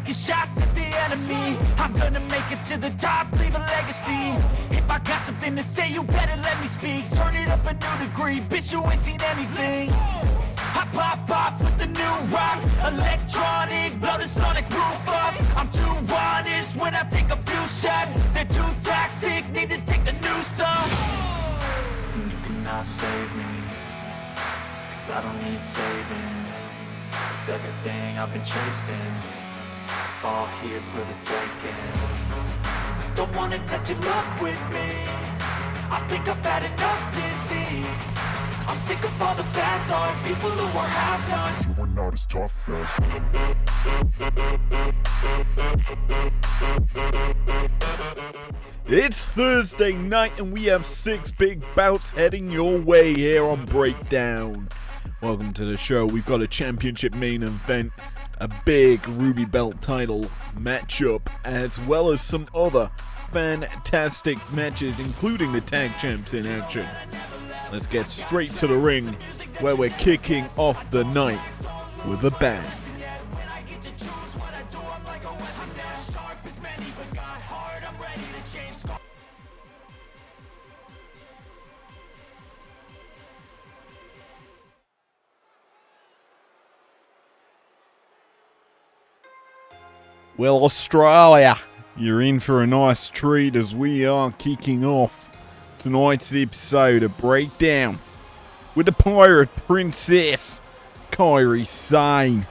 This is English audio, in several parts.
taking shots at the enemy. I'm gonna make it to the top, leave a legacy. If I got something to say, you better let me speak. Turn it up a new degree, bitch, you ain't seen anything. I pop off with the new rock, electronic, blow the sonic roof up. I'm too honest when I take a few shots. They're too toxic, need to take the noose off. And you cannot save me, cause I don't need saving. It's everything I've been chasing, all here for the taking. Don't wanna test your luck with me, I think I've had enough disease. I'm sick of all the bad thoughts, people who are half-nots. You are not as tough as. It's Thursday night and we have 6 big bouts heading your way here on Breakdown. Welcome to the show. We've got a championship main event, a big Ruby Belt title matchup, as well as some other fantastic matches, including the tag champs in action. Let's get straight to the ring, where we're kicking off the night with a bang. Well, Australia, you're in for a nice treat as we are kicking off tonight's episode of Breakdown with the Pirate Princess, Kairi Sane.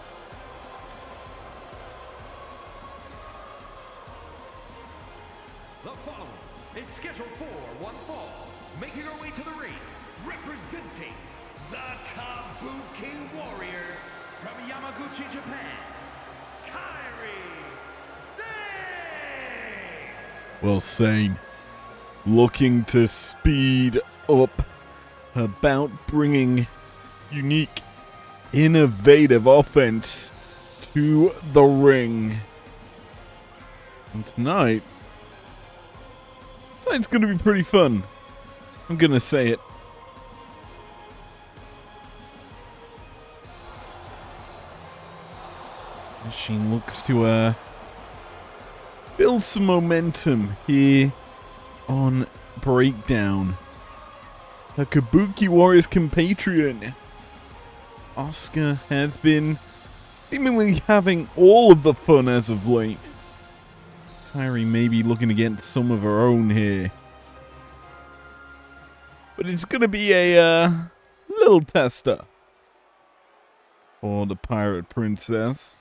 The following is scheduled for one fall, making her way to the ring, representing the Kabuki Warriors from Yamaguchi, Japan, Kairi Sane. Well, Sane, looking to speed up her bout, bringing unique, innovative offense to the ring. And tonight's going to be pretty fun. I'm going to say it. She looks to build some momentum here on Breakdown. Her Kabuki Warriors compatriot Asuka has been seemingly having all of the fun as of late. Kairi may be looking to get some of her own here, but it's going to be a little tester for the Pirate Princess.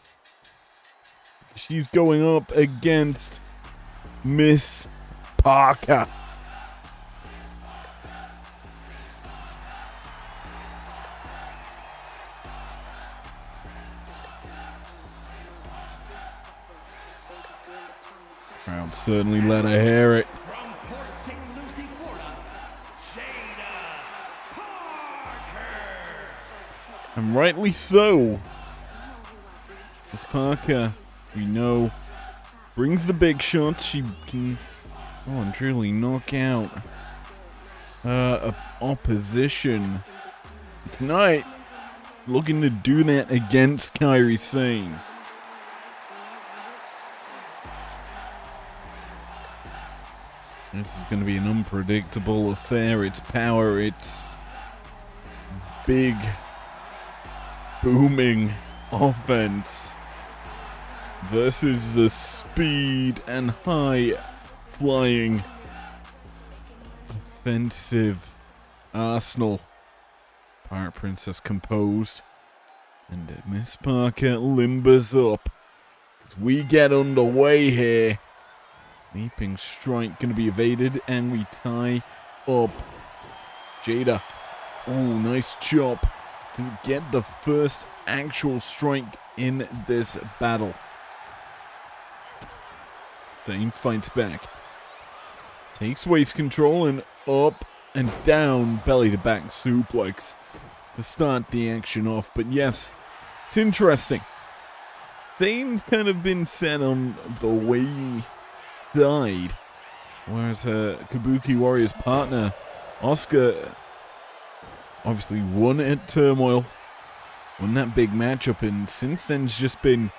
She's going up against Miss Parker. Crowd certainly let her hear it. From Port St. Lucie, Florida, Jada Parker. And rightly so. Miss Parker, we know, brings the big shots. She can and truly knock out opposition. Tonight, looking to do that against Kairi Sane. This is going to be an unpredictable affair. It's power, it's big, booming offense versus the speed and high flying offensive arsenal. Pirate Princess composed, and Miss Parker limbers up as we get underway here. Leaping strike going to be evaded, and we tie up Jada. Oh, nice chop to get the first actual strike in this battle. Sane fights back. Takes waist control and up and down belly to back suplex to start the action off. But yes, it's interesting. Sane's kind of been set on the way side, whereas her Kabuki Warriors partner Asuka obviously won at Turmoil, won that big matchup, and since then has just been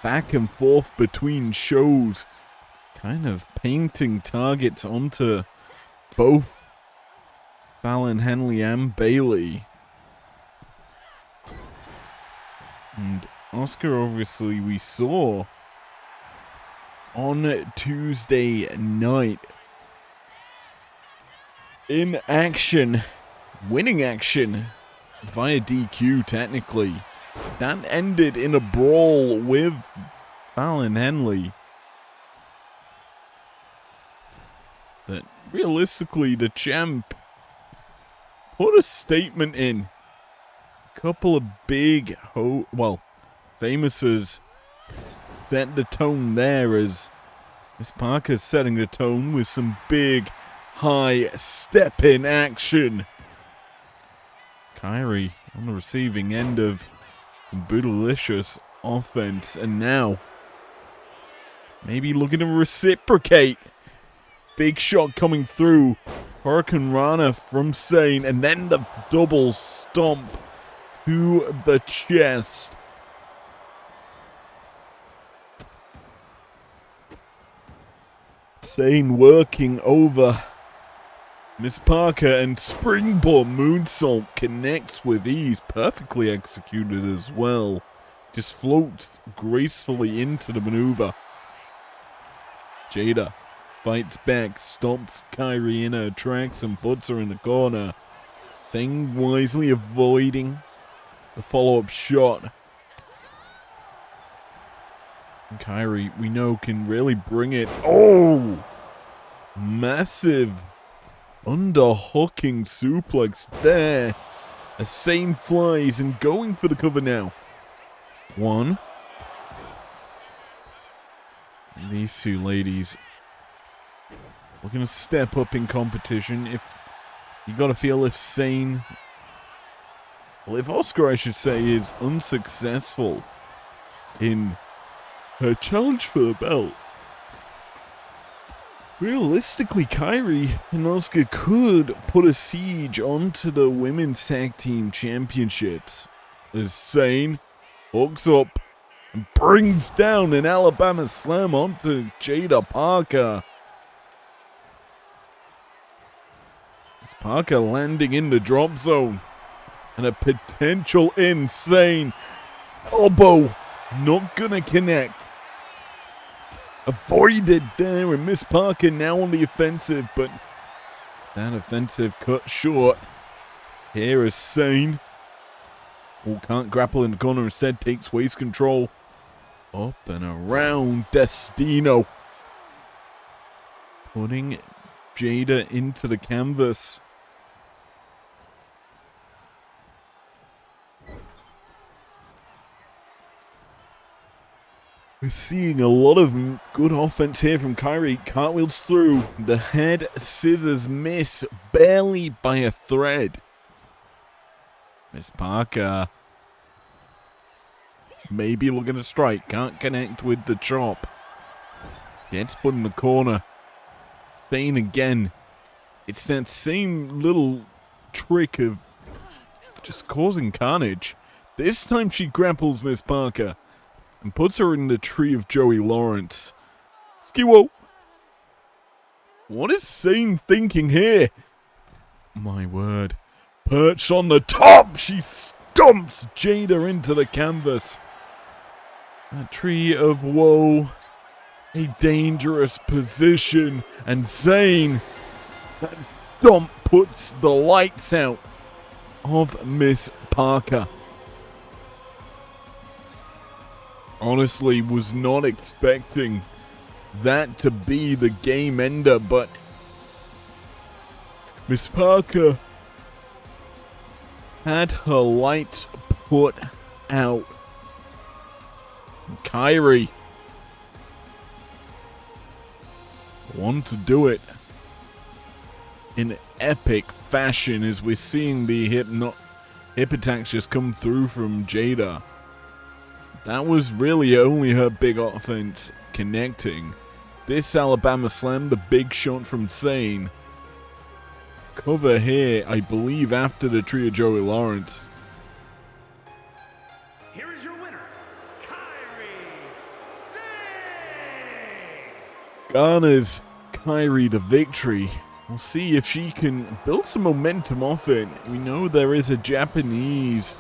back and forth between shows, kind of painting targets onto both Fallon Henley and Bailey. And Asuka, obviously, we saw on Tuesday night in action, winning action via DQ technically. That ended in a brawl with Fallon Henley. That realistically the champ put a statement in. A couple of big Famouses set the tone there as Miss Parker's setting the tone with some big high step in action. Kairi on the receiving end of some bootylicious offense, and now maybe looking to reciprocate. Big shot coming through. Hurricane Rana from Sane, and then the double stomp to the chest. Sane working over Miss Parker, and springboard moonsault connects with ease, perfectly executed as well. Just floats gracefully into the maneuver. Jada fights back, stomps Kairi in her tracks and puts her in the corner. Sane wisely avoiding the follow-up shot. And Kairi, we know, can really bring it. Oh! Massive underhooking suplex there. As Sane flies and going for the cover now. One. And these two ladies looking to step up in competition. If you gotta feel if Sane, if Asuka, I should say, is unsuccessful in her challenge for the belt, realistically, Kairi and Asuka could put a siege onto the Women's Tag Team Championships. As Sane hooks up and brings down an Alabama Slam onto Jada Parker. As Parker landing in the drop zone. And a potential insane elbow. Not gonna connect. Avoided there, and Miss Parker now on the offensive, but that offensive cut short. Here is Sane. Oh, can't grapple in the corner, instead takes waist control. Up and around Destino. Putting Jada into the canvas. We're seeing a lot of good offense here from Kairi. Cartwheels through. The head scissors miss barely by a thread. Miss Parker maybe looking to strike. Can't connect with the chop. Gets put in the corner. Sane again. It's that same little trick of just causing carnage. This time she grapples Miss Parker and puts her in the tree of Joey Lawrence. Skiwo! What is Sane thinking here? My word. Perched on the top, she stomps Jada into the canvas. A tree of woe. A dangerous position. And Sane, that stomp puts the lights out of Miss Parker. Honestly, was not expecting that to be the game ender, but Miss Parker had her lights put out. Kairi want to do it in epic fashion as we're seeing the hip attacks just come through from Jada. That was really only her big offense connecting. This Alabama Slam, the big shot from Sane. Cover here, I believe, after the tree of Joey Lawrence. Here is your winner, Kairi garners Kairi the victory. We'll see if she can build some momentum off it. We know there is a Japanese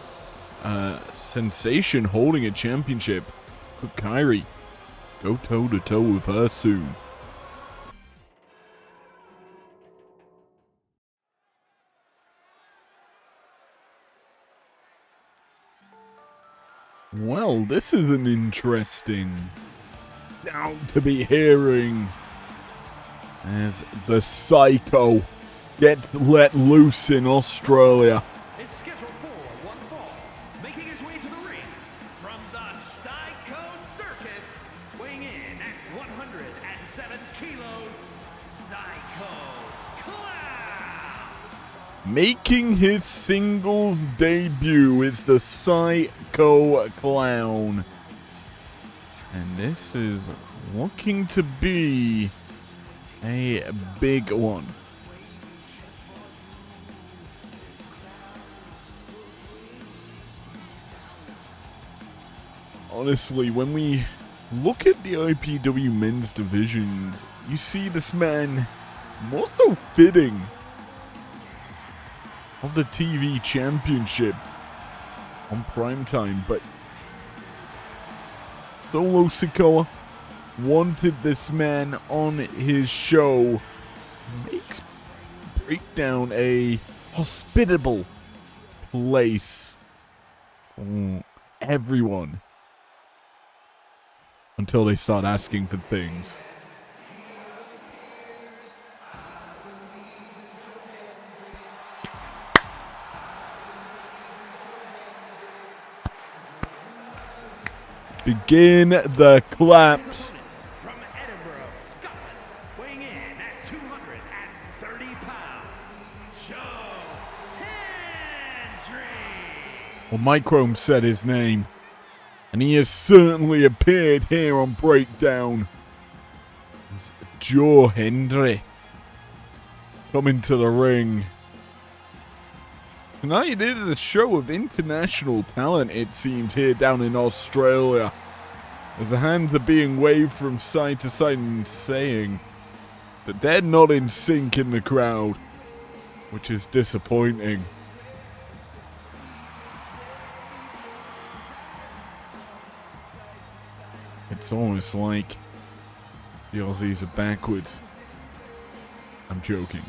sensation holding a championship. Could Kairi go toe-to-toe with her soon? Well, this is an interesting sound to be hearing as the Psycho gets let loose in Australia. Is scheduled for one fall, making his way to the ring from the Psycho Circus, weighing in at 107 kilos, Psycho Clown. Making his singles debut is the Psycho Clown. And this is looking to be a big one. Honestly, when we look at the IPW men's divisions, you see this man more so fitting of the TV championship on primetime, but Solo Sikoa wanted this man on his show. Makes Breakdown a hospitable place for everyone until they start asking for things. Begin the claps. From Edinburgh, Scotland, weighing in at 230 pounds, Joe Hendry. Well, Microme said his name, and he has certainly appeared here on Breakdown. It's Joe Hendry coming to the ring. Tonight is a show of international talent, it seems, here down in Australia. As the hands are being waved from side to side and saying that they're not in sync in the crowd, which is disappointing. It's almost like the Aussies are backwards. I'm joking,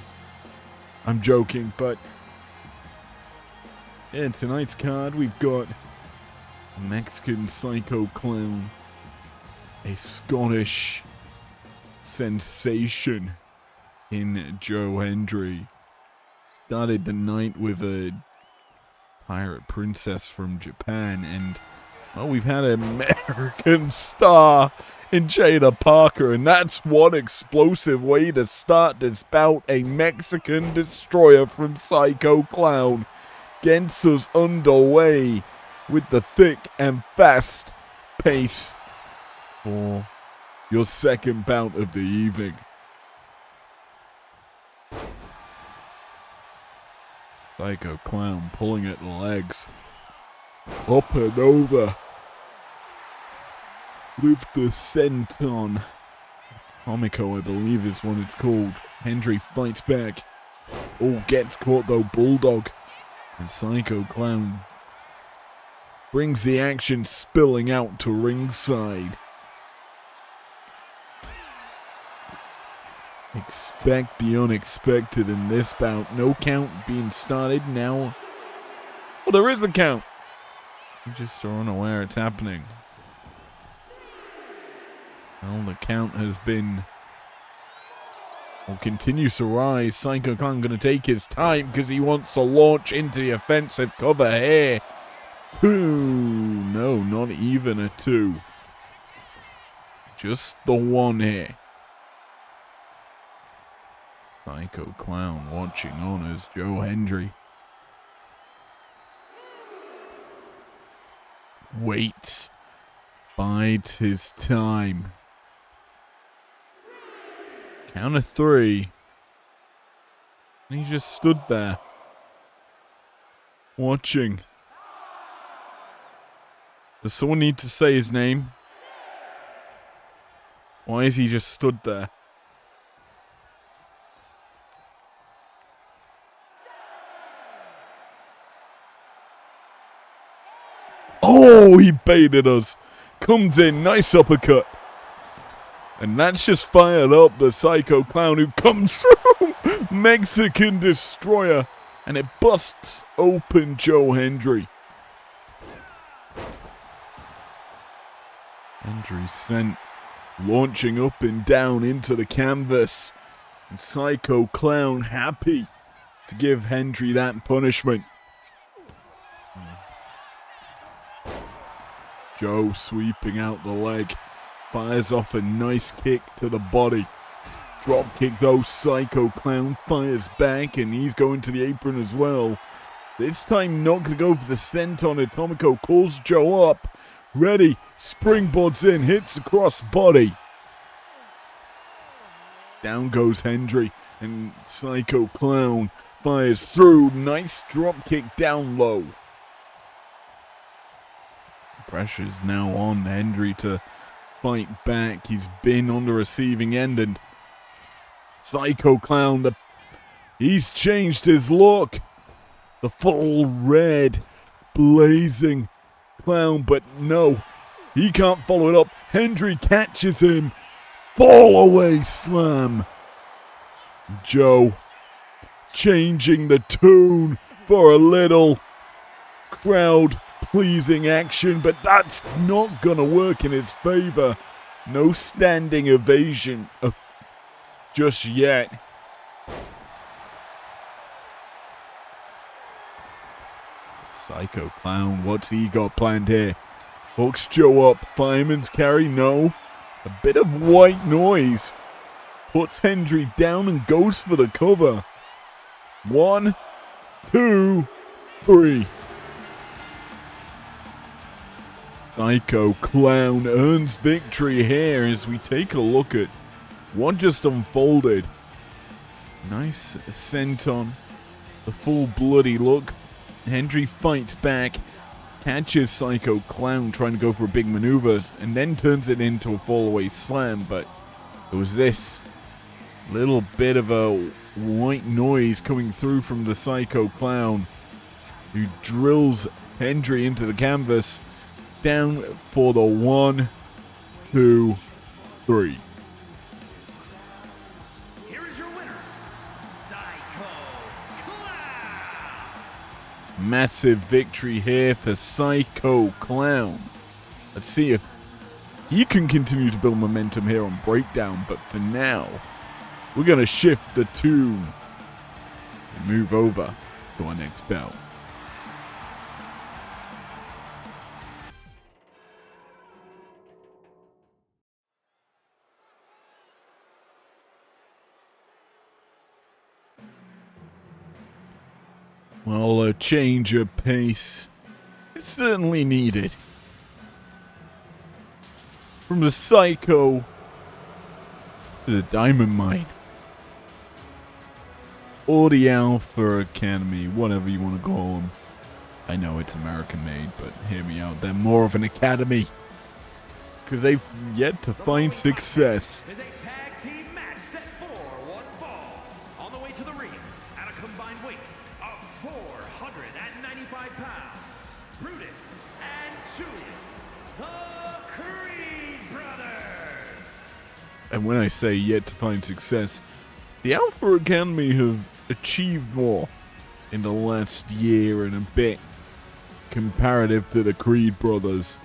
but in tonight's card, we've got a Mexican Psycho Clown, a Scottish sensation in Joe Hendry. Started the night with a pirate princess from Japan, and well, we've had an American star in Jada Parker, and that's one explosive way to start this bout. A Mexican destroyer from Psycho Clown gets us underway with the thick and fast pace for your second bout of the evening. Psycho Clown pulling at the legs. Up and over with the senton. Atomico, I believe is what it's called. Hendry fights back. Oh, gets caught though, Bulldog. And Psycho Clown brings the action spilling out to ringside. Expect the unexpected in this bout. No count being started now. Oh, there is a count. I'm just unaware it's happening. Well, the count has been... continues to rise. Psycho Clown going to take his time because he wants to launch into the offensive cover here. 2. No, not even a 2. Just the 1 here. Psycho Clown watching on as Joe Hendry waits, bides his time. Count of 3. And he just stood there, watching. Does someone need to say his name? Why is he just stood there? Oh, he baited us. Comes in, nice uppercut. And that's just fired up the Psycho Clown who comes through. Mexican Destroyer. And it busts open Joe Hendry. Hendry sent launching up and down into the canvas. And Psycho Clown happy to give Hendry that punishment. Joe sweeping out the leg. Fires off a nice kick to the body. Drop kick though, Psycho Clown fires back and he's going to the apron as well. This time not going to go for the senton. Atomico calls Joe up. Ready, springboards in, hits the cross body. Down goes Hendry and Psycho Clown fires through. Nice drop kick down low. Pressure's now on Hendry to fight back. He's been on the receiving end and Psycho Clown, he's changed his look. The full red blazing clown, but no, he can't follow it up. Hendry catches him. Fall away slam. Joe changing the tune for a little crowd pleasing action, but that's not gonna work in his favor. No standing ovation just yet. Psycho Clown, what's he got planned here? Hooks Joe up, fireman's carry, no. A bit of white noise. Puts Hendry down and goes for the cover. 1, 2, 3. Psycho Clown earns victory here as we take a look at what just unfolded. Nice senton. The full bloody look. Hendry fights back. Catches Psycho Clown trying to go for a big maneuver. And then turns it into a fallaway slam. But there was this little bit of a white noise coming through from the Psycho Clown. Who drills Hendry into the canvas. Down for the 1, 2, 3. Here is your winner, Psycho Clown. Massive victory here for Psycho Clown. Let's see if he can continue to build momentum here on Breakdown, but for now, we're going to shift the tune and move over to our next belt. Well, a change of pace is certainly needed. From the Psycho to the Diamond Mine. Or the Alpha Academy, whatever you want to call them. I know it's American made, but hear me out. They're more of an academy. Because they've yet to find success. Is a tag team match set for one fall. On the way to the ring at a combined weight of 495 pounds. Brutus and Julius, the Creed brothers. And when I say yet to find success, the Alpha Academy have achieved more in the last year and a bit comparative to the Creed brothers.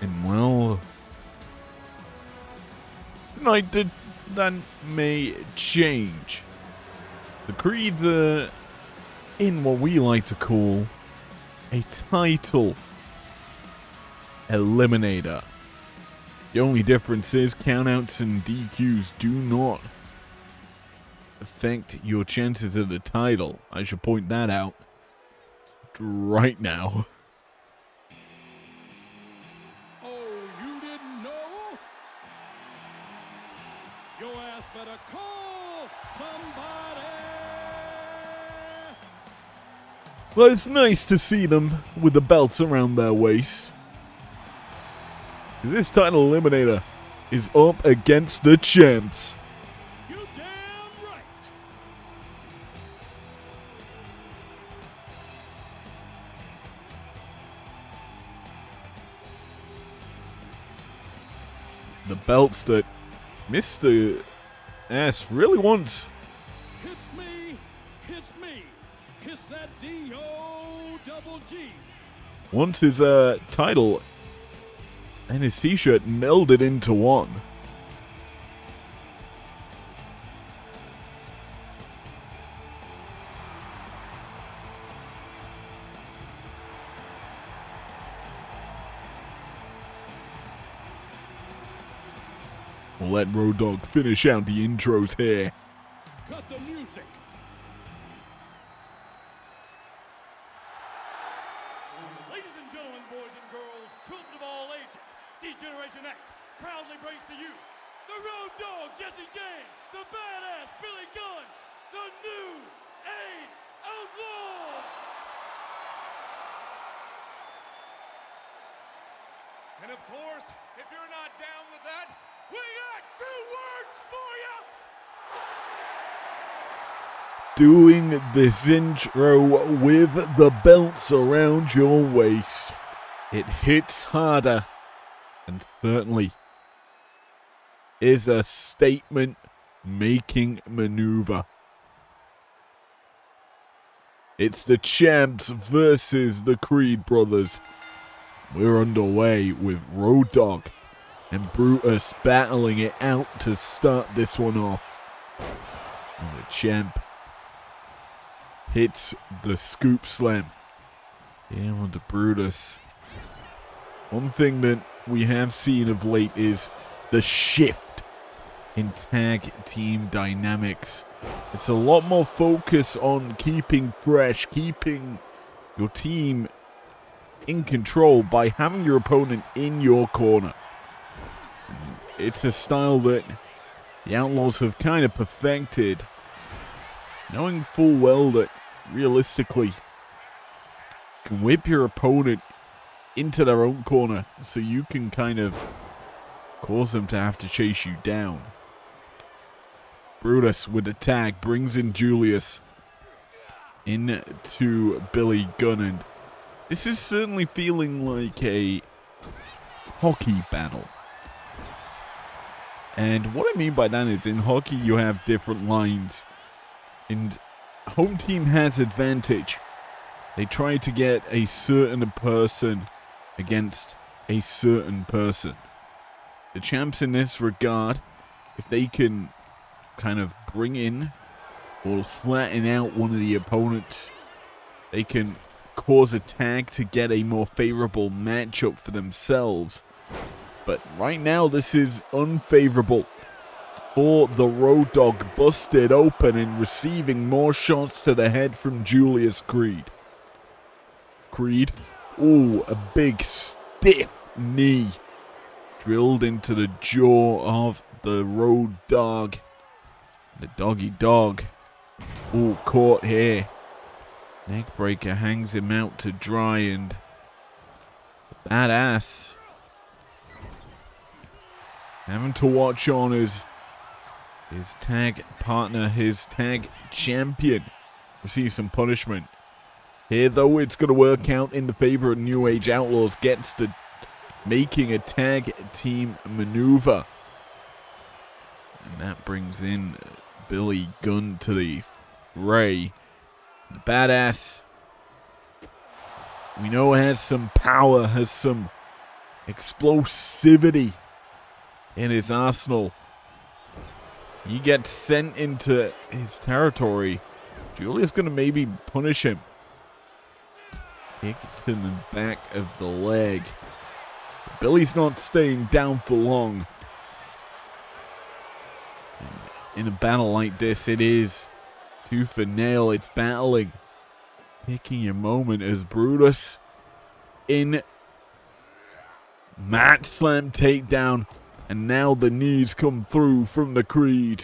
And well, tonight that may change. The Creeds are in what we like to call a title eliminator. The only difference is countouts and DQs do not affect your chances at the title. I should point that out right now. Oh, you didn't know? Your ass better call somebody. Well, it's nice to see them with the belts around their waist. This title eliminator is up against the champs. You damn right. belts that Mr. S really wants. Hits me, hits me. Hits that D-O-double-G. Wants his title and his t-shirt melded into one. We'll let Road Dogg finish out the intros here. Cut the music. Ladies and gentlemen, boys and girls, children of all ages, D-Generation X proudly brings to you the Road Dogg Jesse James, the badass Billy Gunn, the New Age Outlaw. And of course, if you're not down with that, we got 2 words for you. Doing this intro with the belts around your waist. It hits harder and certainly is a statement-making maneuver. It's the champs versus the Creed brothers. We're underway with Road Dogg and Brutus battling it out to start this one off. And the champ hits the scoop slam in onto Brutus. One thing that we have seen of late is the shift in tag team dynamics. It's a lot more focus on keeping fresh, keeping your team in control by having your opponent in your corner. It's a style that the Outlaws have kind of perfected, knowing full well that realistically you can whip your opponent into their own corner so you can kind of cause them to have to chase you down. Brutus with the tag brings in Julius into Billy Gunn, and this is certainly feeling like a hockey battle. And what I mean by that is in hockey you have different lines, and home team has advantage. They try to get a certain person against a certain person. The champs in this regard, if they can kind of bring in or flatten out one of the opponents, they can cause a tag to get a more favorable matchup for themselves. But right now this is unfavorable for the Road Dogg, busted open and receiving more shots to the head from Julius Creed. Creed, ooh, a big stiff knee drilled into the jaw of the Road Dogg. The Doggy Dog, ooh, caught here. Neckbreaker hangs him out to dry, and the Badass having to watch on as his tag partner, his tag champion, receives some punishment. Here, though, it's going to work out in the favor of New Age Outlaws. Gets to making a tag team maneuver. And that brings in Billy Gunn to the fray. The Badass, we know, has some power, has some explosivity in his arsenal. He gets sent into his territory. Julia's going to maybe punish him. Kick to the back of the leg. Billy's not staying down for long. In a battle like this, it is tooth and nail. It's battling. Picking your moment as Brutus in mat slam takedown. And now the knees come through from the Creed.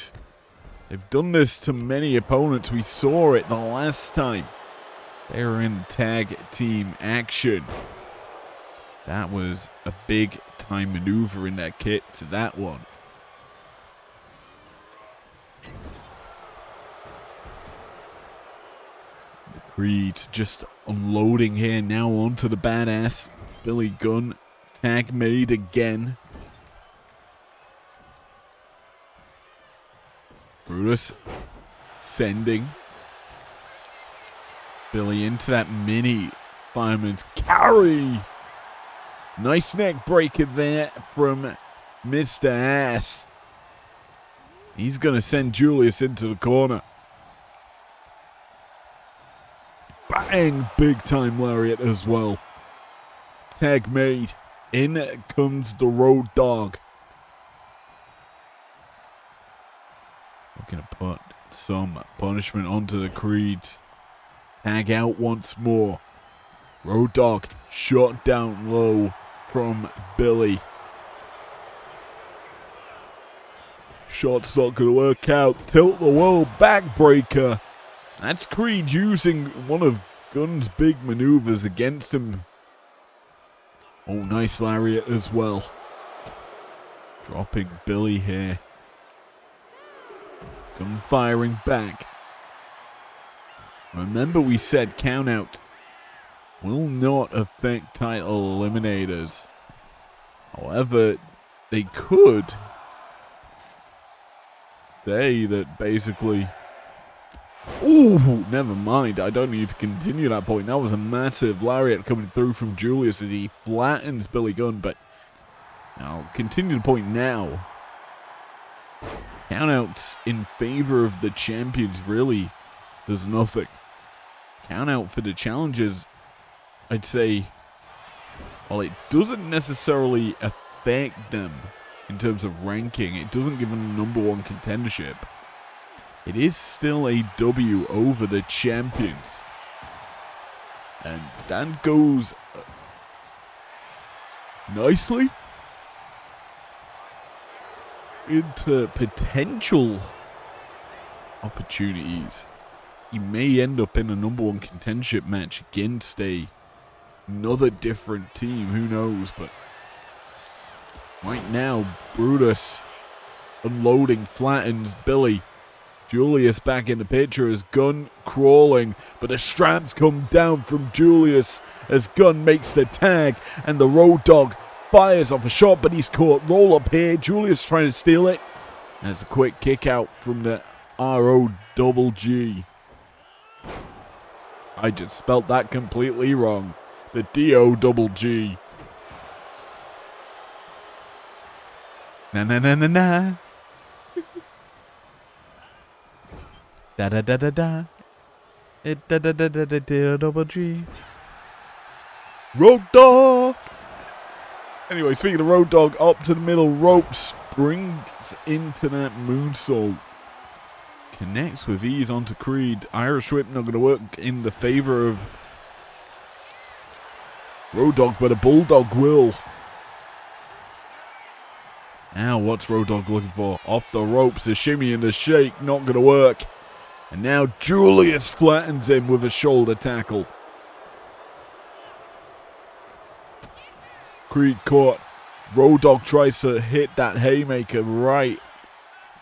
They've done this to many opponents. We saw it the last time they were in tag team action. That was a big time maneuver in that kit for that one. The Creed just unloading here now onto the Badass. Billy Gunn, tag made again. Brutus sending Billy into that mini fireman's carry. Nice neck breaker there from Mr. Ass. He's going to send Julius into the corner. Bang! Big time lariat as well. Tag made. In comes the Road Dogg. Looking to put some punishment onto the Creeds. Tag out once more. Road Dogg shot down low from Billy. Shot's not going to work out. Tilt the world backbreaker. That's Creed using one of Gunn's big maneuvers against him. Oh, nice lariat as well. Dropping Billy here. Gunn firing back. Remember we said countouts will not affect title eliminators. However, they could say that basically... Ooh, never mind. I don't need to continue that point. That was a massive lariat coming through from Julius as he flattens Billy Gunn, but I'll continue the point now. Countouts in favor of the champions really does nothing. Countout for the challengers, I'd say, while it doesn't necessarily affect them in terms of ranking, it doesn't give them number one contendership. It is still a W over the champions. And that goes nicely into potential opportunities. He may end up in a number one contendership match against another different team. Who knows? But right now, Brutus unloading, flattens Billy. Julius back in the picture as Gunn crawling, but the straps come down from Julius as Gunn makes the tag, and the Road Dogg fires off a shot, but he's caught. Roll up here, Julius trying to steal it. There's a quick kick out from the R-O-double-G. I just spelt that completely wrong. The D-O-double-G. Na-na-na-na-na. Da da da da da. It da da da da da da double G. Road Dogg. Anyway, speaking of Road Dogg, up to the middle rope, springs into that moonsault. Connects with ease onto Creed. Irish Whip not going to work in the favor of Road Dogg, but a Bulldog will. Now, what's Road Dogg looking for? Off the ropes, a shimmy and a shake, not going to work. And now Julius flattens him with a shoulder tackle. Creed caught. Road Dogg tries to hit that haymaker right.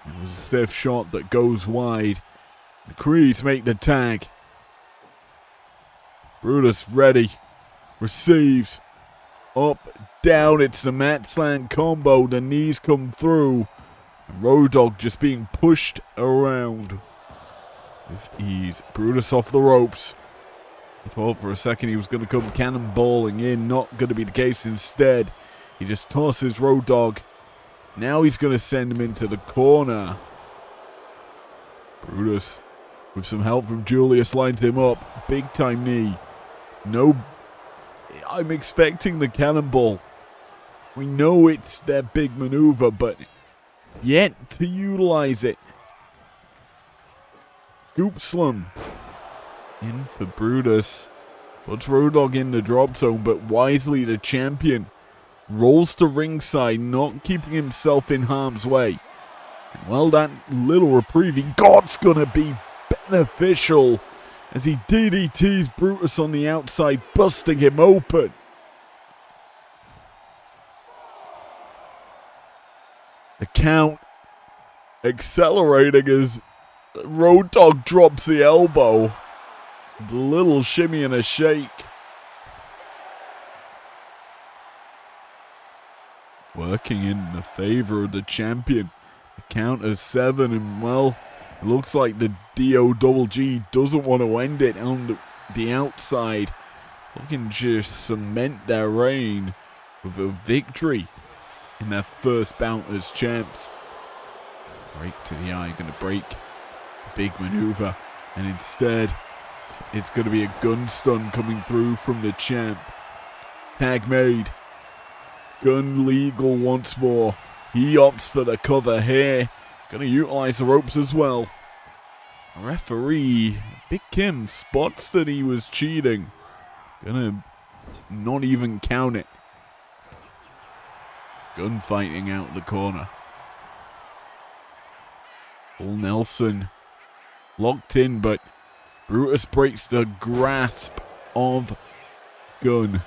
It was a stiff shot that goes wide. The Creeds make the tag. Brutus ready. Receives. Up, down. It's the mat slam combo. The knees come through. And Road Dogg just being pushed around with ease. Brutus off the ropes. I thought for a second he was going to come cannonballing in. Not going to be the case. Instead, he just tosses Road Dogg. Now he's going to send him into the corner. Brutus, with some help from Julius, lines him up. Big time knee. No, I'm expecting the cannonball. We know it's their big maneuver, but yet to utilize it. Scoop Slam. In for Brutus. Puts Road Dogg in the drop zone, but wisely the champion rolls to ringside, not keeping himself in harm's way. And well, that little reprieve he got's gonna be beneficial as he DDTs Brutus on the outside, busting him open. The count accelerating as Road Dogg drops the elbow. The little shimmy and a shake. Working in the favor of the champion. The count is 7, and well, It looks like the DOGG doesn't want to end it on the outside. Looking to cement their reign with a victory in their first bout as champs. Break to the eye, going to break. Big maneuver. And instead, it's going to be a gun stun coming through from the champ. Tag made. Gun legal once more. He opts for the cover here. Going to utilize the ropes as well. Referee Big Kim spots that he was cheating. Gonna not even count it. Gunfighting out the corner. Full Nelson locked in, but Brutus breaks the grasp of Gun.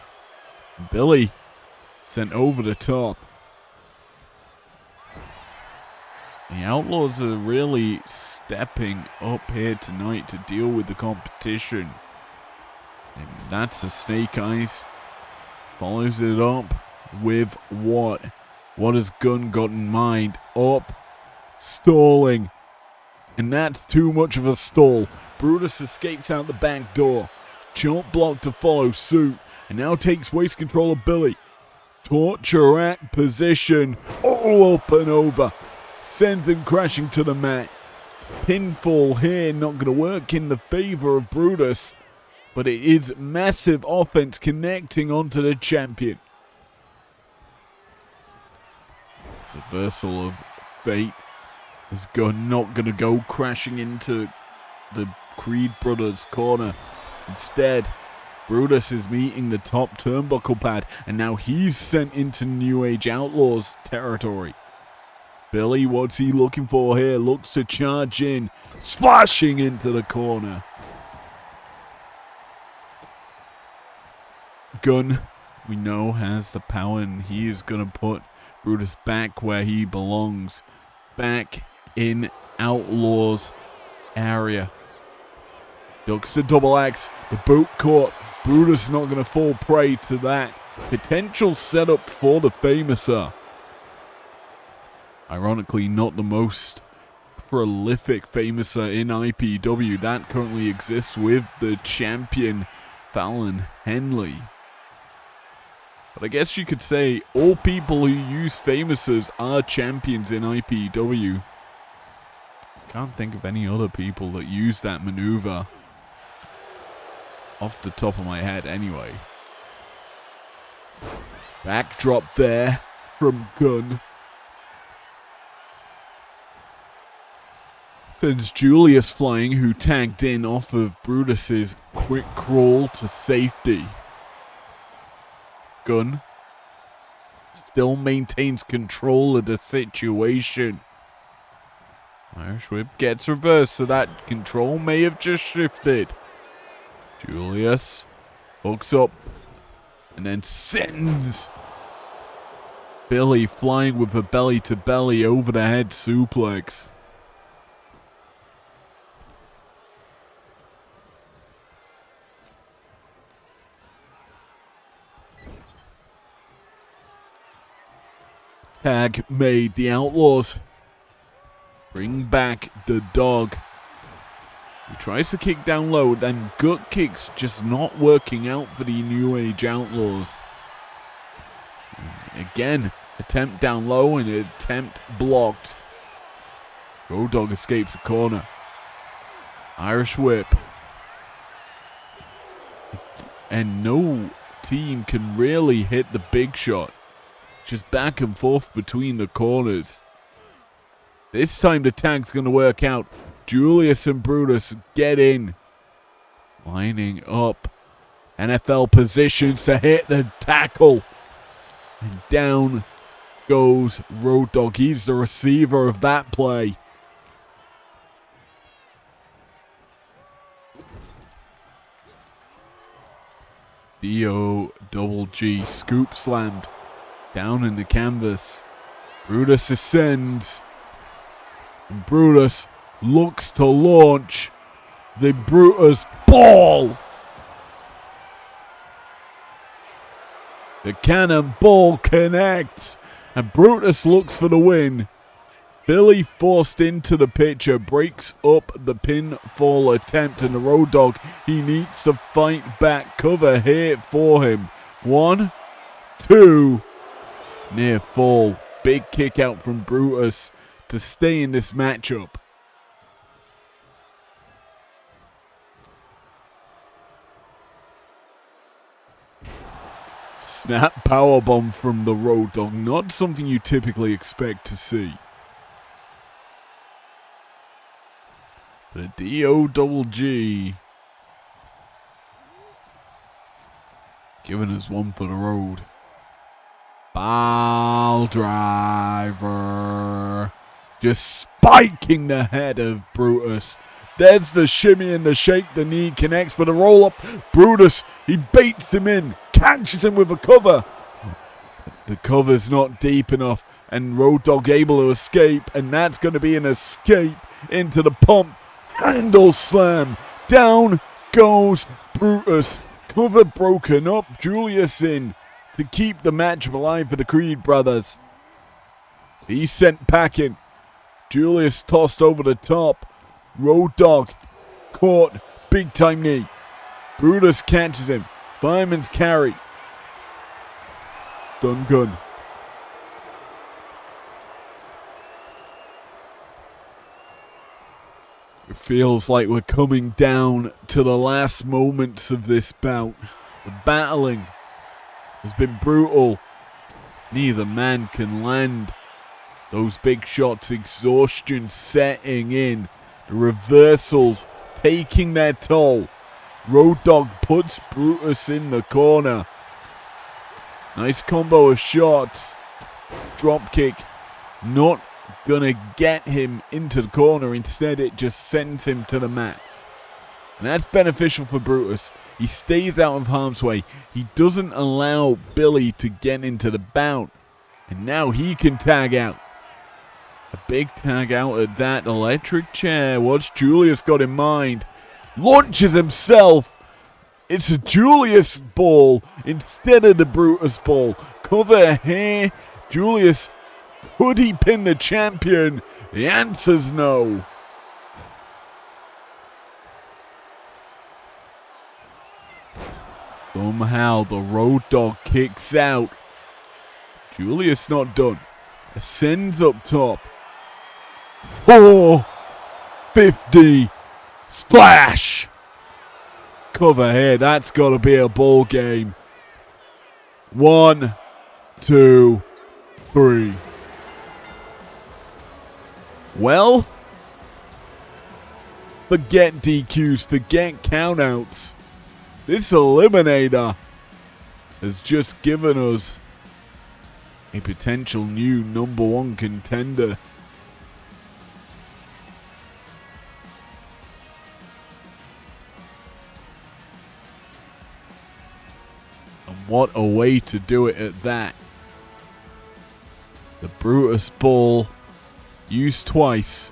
Billy sent over the top. The Outlaws are really stepping up here tonight to deal with the competition. And that's a Snake Eyes. Follows it up with what? What has Gunn got in mind? Up. Stalling. And that's too much of a stall. Brutus escapes out the back door. Chomp block to follow suit. And now takes waist control of Billy. Torture rack position. All up and over. Sends him crashing to the mat. Pinfall here, not going to work in the favor of Brutus. But it is massive offense connecting onto the champion. Reversal of fate. Is not going to go crashing into the Creed brothers' corner. Instead, Brutus is meeting the top turnbuckle pad. And now he's sent into New Age Outlaws territory. Billy, what's he looking for here? Looks to charge in. Splashing into the corner. Gunn, we know, has the power, and he is going to put Brutus back where he belongs. Back in Outlaws area. Ducks the double axe. The boot caught. Brutus not going to fall prey to that potential setup for the Famouser. Ironically, not the most prolific Famouser in IPW. That currently exists with the champion Fallon Henley. But I guess you could say all people who use Famousers are champions in IPW. Can't think of any other people that use that maneuver off the top of my head anyway. Backdrop there from Gunn. Sends Julius flying, who tagged in off of Brutus's quick crawl to safety. Gunn still maintains control of the situation. Irish Whip gets reversed, so that control may have just shifted. Julius hooks up and then sends Billy flying with a belly-to-belly over-the-head suplex. Tag made. The Outlaws bring back the dog. He tries to kick down low, then gut kicks just not working out for the New Age Outlaws. Again, attempt down low and attempt blocked. Road Dogg escapes the corner. Irish Whip. And no team can really hit the big shot. Just back and forth between the corners. This time the tag's going to work out. Julius and Brutus get in. Lining up. NFL positions to hit the tackle. And down goes Road Dogg. He's the receiver of that play. DOGG scoop slammed. Down in the canvas. Brutus ascends. And Brutus looks to launch the Brutus ball. The cannonball connects. And Brutus looks for the win. Billy forced into the picture, breaks up the pinfall attempt, and the Road Dogg, he needs to fight back. Cover here for him. 1, 2, near fall. Big kick out from Brutus to stay in this matchup. Snap powerbomb from the Road Dogg, not something you typically expect to see. The D-O-double-G giving us one for the road. Ball driver. Just spiking the head of Brutus. There's the shimmy and the shake. The knee connects, but a roll up. Brutus, he baits him in. Catches him with a cover. The cover's not deep enough, and Road Dogg able to escape, and that's going to be an escape into the pump. Handle slam. Down goes Brutus. Cover broken up. Julius in to keep the match alive for the Creed brothers. He's sent packing. Julius tossed over the top. Road Dogg caught. Big time knee. Brutus catches him. Fireman's carry. Stun gun. It feels like we're coming down to the last moments of this bout. The battling has been brutal. Neither man can land those big shots. Exhaustion setting in. The reversals taking their toll. Road Dogg puts Brutus in the corner. Nice combo of shots. Drop kick. Not gonna get him into the corner. Instead, it just sends him to the mat. And that's beneficial for Brutus. He stays out of harm's way. He doesn't allow Billy to get into the bout. And now he can tag out. A big tag out at that. Electric chair. What's Julius got in mind? Launches himself. It's a Julius ball instead of the Brutus ball. Cover here. Julius, could he pin the champion? The answer's no. Somehow the Road Dogg kicks out. Julius not done. Ascends up top. 450 splash. Cover here. That's got to be a ball game. 1, 2, 3. Well, forget DQs, forget countouts. This Eliminator has just given us a potential new #1 contender. And what a way to do it at that. The Brutus ball used twice.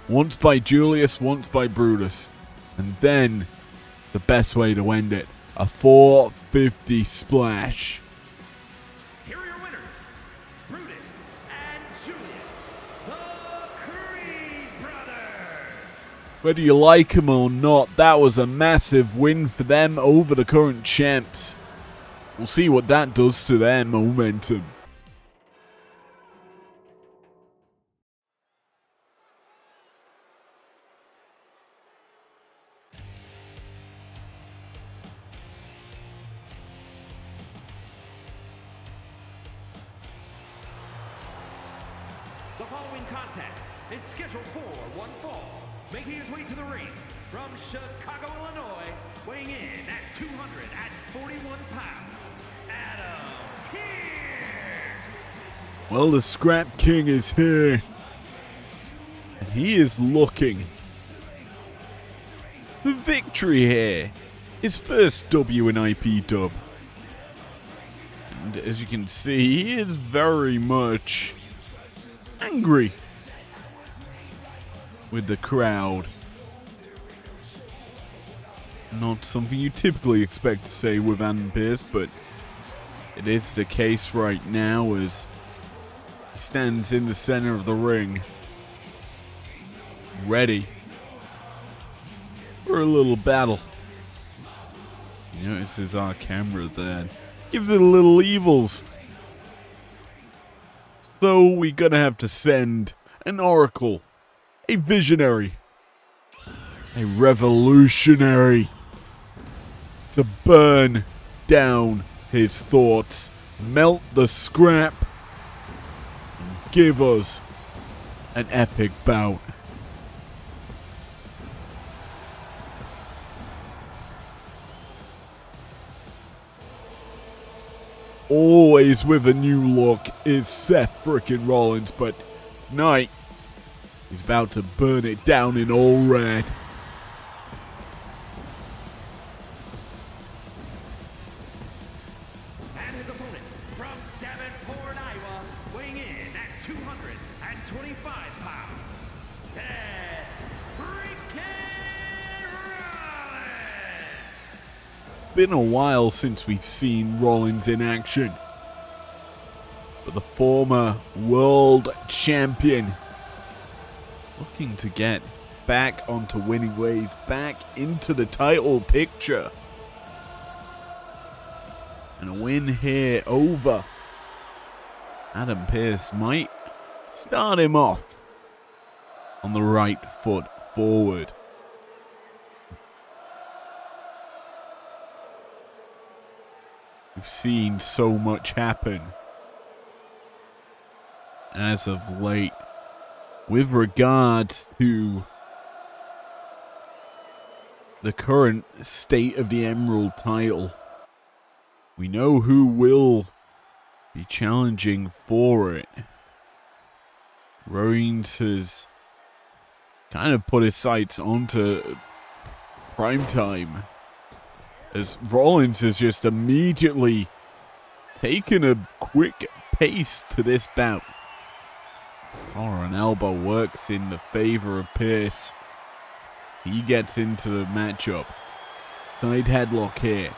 Once by Julius, once by Brutus. And then the best way to end it. A 450 splash. Here are your winners, Brutus and Julius, the Creed brothers. Whether you like them or not, that was a massive win for them over the current champs. We'll see what that does to their momentum. The following contest is scheduled for one fall, making his way to the ring from Chicago, Illinois, weighing in at 241 pounds, Adam Pearce. Well, the Scrap King is here. And he is looking for victory here. His first W in IPW. And as you can see, he is very much angry with the crowd. Not something you typically expect to say with Adam Pearce, but it is the case right now as he stands in the center of the ring. ready for a little battle. You notice our camera there. Gives it a little evils. So we're gonna have to send an oracle, a visionary, a revolutionary to burn down his thoughts, melt the scrap, and give us an epic bout. Always with a new look is Seth frickin' Rollins, but tonight he's about to burn it down in all red. And his opponent from Davenport, Iowa, weighing in at 225 pounds, Seth freaking Rollins. Been a while since we've seen Rollins in action, but the former world champion looking to get back onto winning ways, back into the title picture. And a win here over Adam Pearce might start him off on the right foot forward. We've seen so much happen as of late with regards to the current state of the Emerald title. We know who will be challenging for it. Reigns has kind of put his sights onto primetime, as Rollins has just immediately taken a quick pace to this bout. Collar and elbow works in the favor of Pearce. He gets into the matchup. Side headlock here.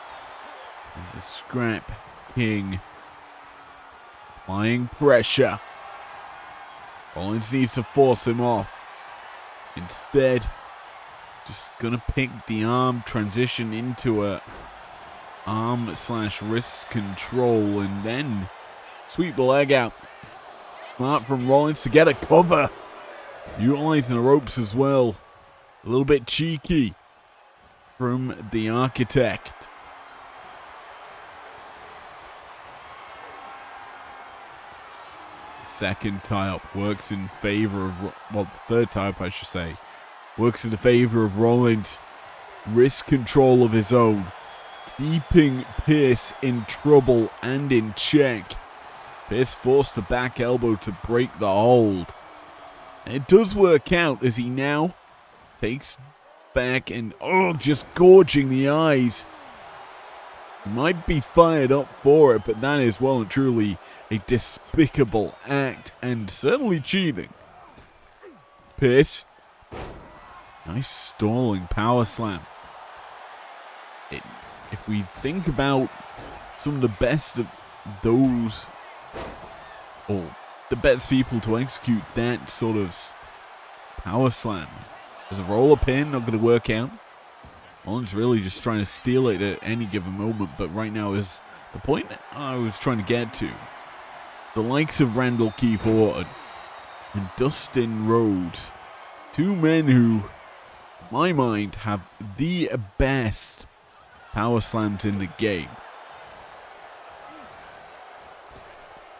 There's a Scrap King applying pressure. Rollins needs to force him off. Instead, just gonna pick the arm, transition into a arm/wrist control, and then sweep the leg out. Smart from Rollins to get a cover. Utilizing the ropes as well. A little bit cheeky from the Architect. Second tie-up works in favor of, well, the third tie-up I should say, works in the favor of Rollins. Wrist control of his own, keeping Pearce in trouble and in check. Pearce forced a back elbow to break the hold. And it does work out as he now takes back and, just gorging the eyes. He might be fired up for it, but that is well and truly a despicable act and certainly cheating. Pearce. Nice stalling power slam. If we think about some of the best of those, or the best people to execute that sort of power slam, as a roller pin, not going to work out. Rollins really just trying to steal it at any given moment, but right now is the point I was trying to get to. The likes of Randall Keith Orton and Dustin Rhodes, two men who, in my mind, have the best power slams in the game.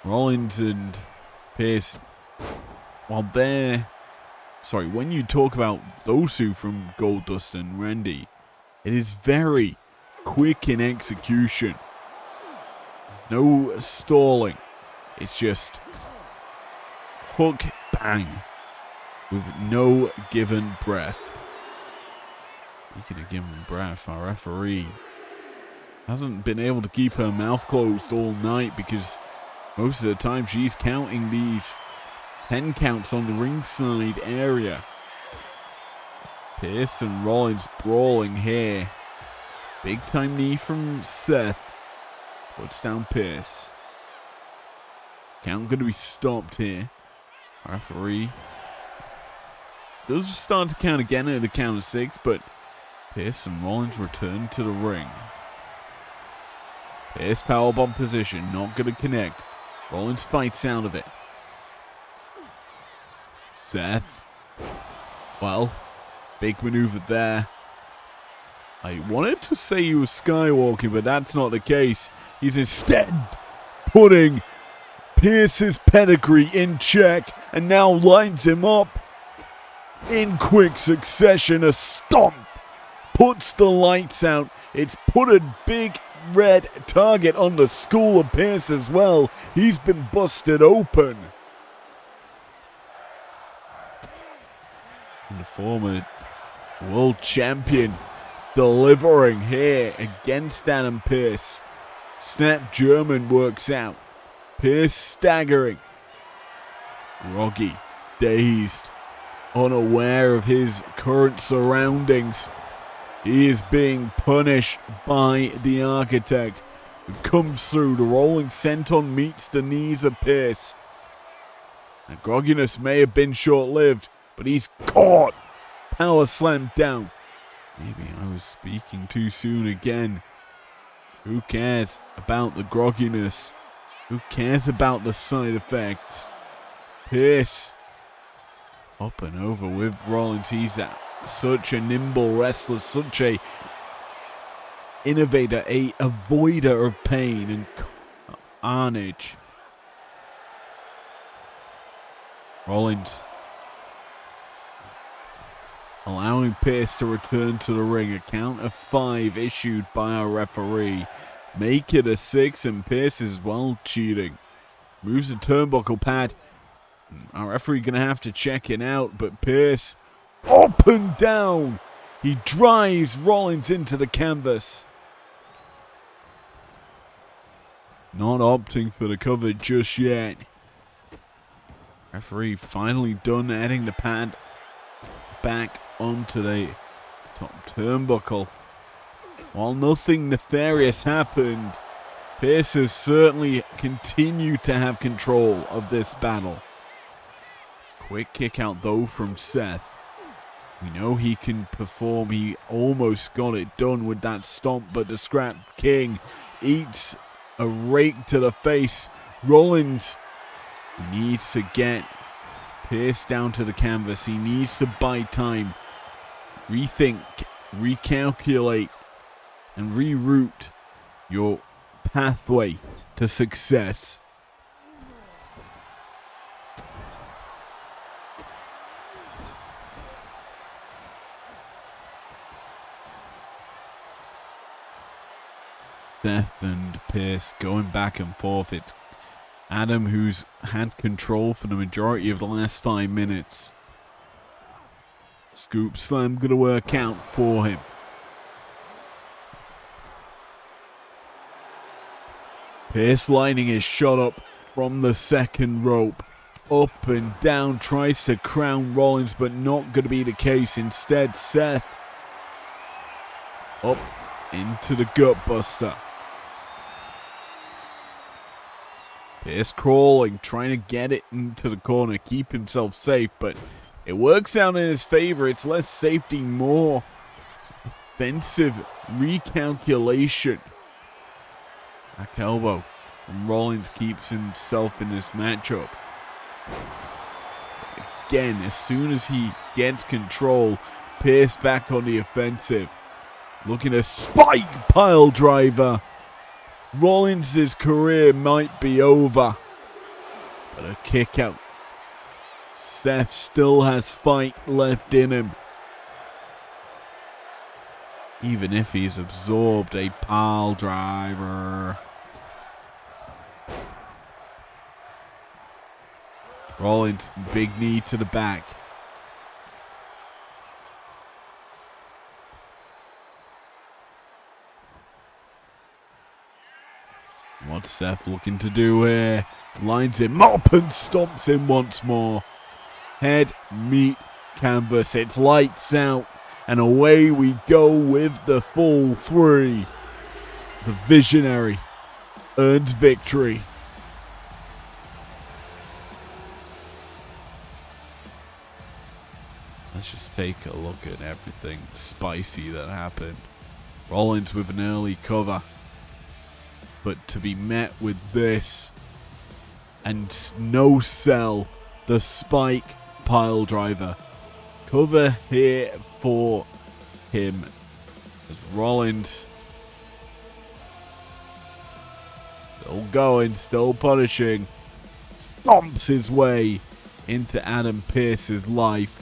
Rollins and Pearce, when you talk about those two from Goldust and Randy, it is very quick in execution. There's no stalling. It's just hook, bang, with no given breath. Speaking of given breath, our referee hasn't been able to keep her mouth closed all night because most of the time she's counting these 10 counts on the ringside area. Pearce and Rollins brawling here. Big time knee from Seth. Puts down Pearce. Count going to be stopped here. Referee does start to count again at a count of 6, but Pearce and Rollins return to the ring. Pearce powerbomb position, not going to connect. Rollins fights out of it. Seth. Well, big maneuver there. I wanted to say he was skywalking, but that's not the case. He's instead putting Pearce's pedigree in check and now lines him up in quick succession. A stomp puts the lights out. It's put a big red target on the skull of Pearce as well. He's been busted open. And the former world champion delivering here against Adam Pearce. Snap German works out. Pearce staggering. Groggy, dazed, unaware of his current surroundings. He is being punished by the Architect, who comes through. The rolling senton meets the knees of Pearce. The grogginess may have been short-lived, but he's caught. Power slammed down. Maybe I was speaking too soon again. Who cares about the grogginess? Who cares about the side effects? Pearce up and over with Rollins. He's such a nimble wrestler, such a innovator, a avoider of pain and carnage. Rollins allowing Pearce to return to the ring. A count of 5 issued by our referee. Make it a 6, and Pearce is well cheating. Moves the turnbuckle pad. Our referee going to have to check it out, but Pearce up and down. He drives Rollins into the canvas. Not opting for the cover just yet. Referee finally done adding the pad back onto the top turnbuckle. While nothing nefarious happened, Pearce has certainly continued to have control of this battle. Quick kick out though from Seth. We know he can perform. He almost got it done with that stomp, but the Scrap King eats a rake to the face. Rollins needs to get Pearce down to the canvas. He needs to buy time, rethink, recalculate, and reroute your pathway to success. Seth and Pearce going back and forth. It's Adam who's had control for the majority of the last 5 minutes. Scoop slam gonna work out for him. Pearce lining his shot up from the second rope. Up and down, tries to crown Rollins, but not gonna be the case. Instead, Seth up into the gut buster. Pearce crawling, trying to get it into the corner, keep himself safe, but it works out in his favor. It's less safety, more offensive recalculation. Back elbow from Rollins keeps himself in this matchup. Again, as soon as he gets control, Pearce back on the offensive. Looking to spike pile driver. Rollins' career might be over, but a kick out. Seth still has fight left in him. Even if he's absorbed a pile driver. Rollins, big knee to the back. What's Seth looking to do here? Lines him up and stomps him once more. Head, meet, canvas. It's lights out. And away we go with the full 3. The Visionary earns victory. Let's just take a look at everything spicy that happened. Rollins with an early cover. But to be met with this and no sell, the spike pile driver. Cover here for him as Rollins still going, still punishing, stomps his way into Adam Pearce's life.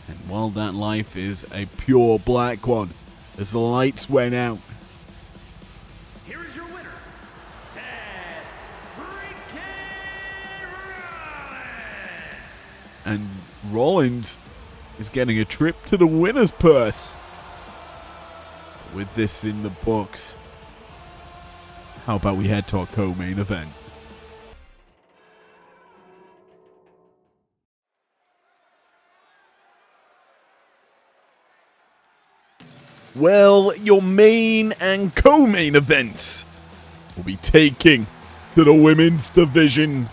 And while that life is a pure black one, as the lights went out. Here is your winner, Seth freaking Rollins. And Rollins is getting a trip to the winner's purse. With this in the books, how about we head to our co-main event? Well, your main and co-main events will be taking to the women's division.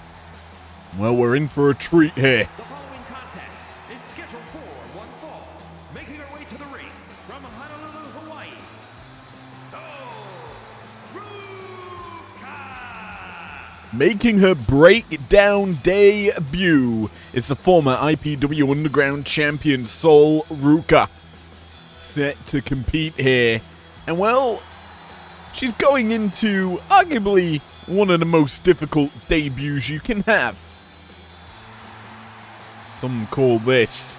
Well, we're in for a treat here. The following contest is scheduled for one fall. Making her way to the ring from Honolulu, Hawaii, Ruka. Making her breakdown debut is the former IPW Underground Champion Sol Ruka. Set to compete here. And well, she's going into arguably one of the most difficult debuts you can have. Some call this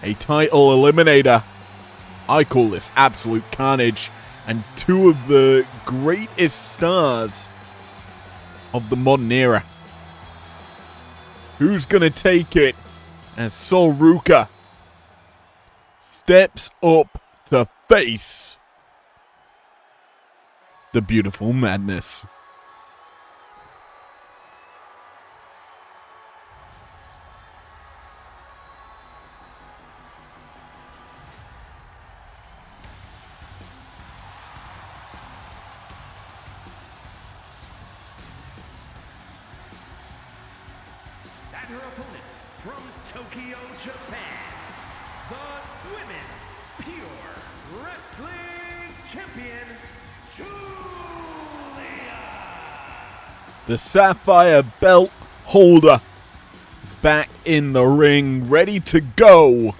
a title eliminator. I call this absolute carnage. And two of the greatest stars of the modern era. Who's gonna take it as Sol Ruka steps up to face the beautiful madness? And her opponent from Tokyo, Japan, the Women's Pure Wrestling Champion, Julia. The Sapphire Belt holder is back in the ring, ready to go